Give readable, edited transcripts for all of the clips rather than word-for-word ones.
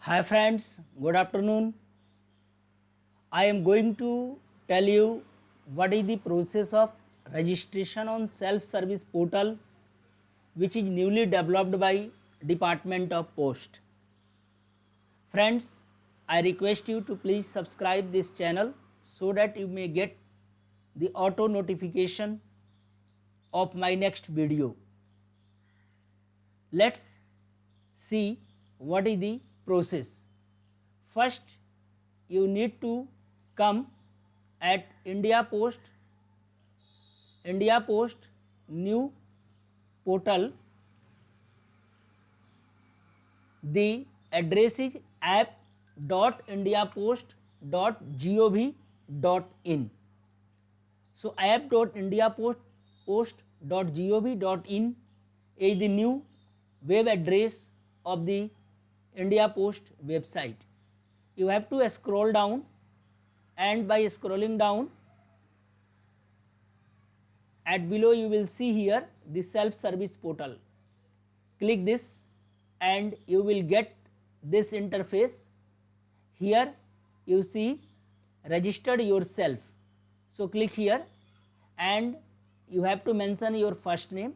Hi friends, good afternoon. I am going to tell you what is the process of registration on self-service portal which is newly developed by Department of Post. Friends, I request you to please subscribe this channel so that you may get the auto notification of my next video. Let's see what is the process. First, you need to come at India Post new portal. The address is app.indiapost.gov.in. So app.indiapost.gov.in is the new web address of the India Post website. You have to scroll down, and by scrolling down, at below you will see here the self-service portal. Click this and you will get this interface. Here you see registered yourself. So click here and you have to mention your first name,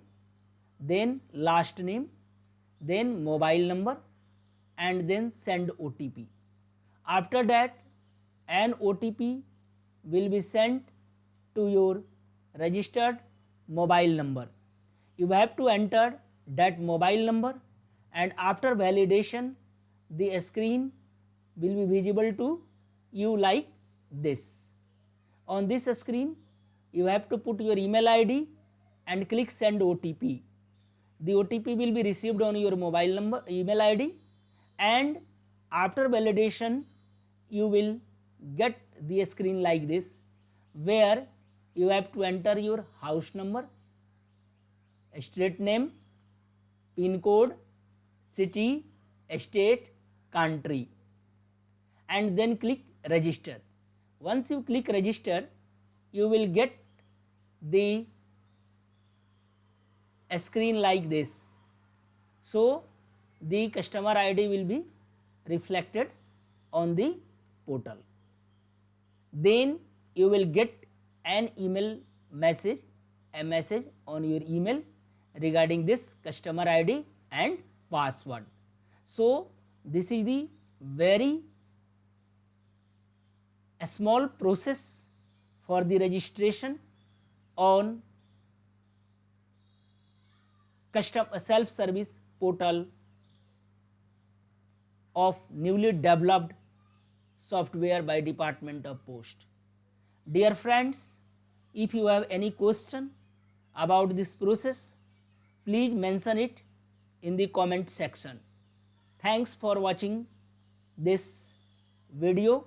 then last name, then mobile number, and then send OTP. After that, an OTP will be sent to your registered mobile number. You have to enter that mobile number, and after validation the screen will be visible to you like this. On this screen you have to put your email ID and click send OTP. The OTP will be received on your mobile number, email ID, and after validation you will get the screen like this, where you have to enter your house number, street name, pin code, city, state, country, and then click register. Once you click register, you will get the screen like this. So the customer ID will be reflected on the portal. Then you will get an email message, a message on your email regarding this customer ID and password. So this is the very small process for the registration on self-service portal of newly developed software by Department of Post. Dear friends, if you have any question about this process, please mention it in the comment section. Thanks for watching this video.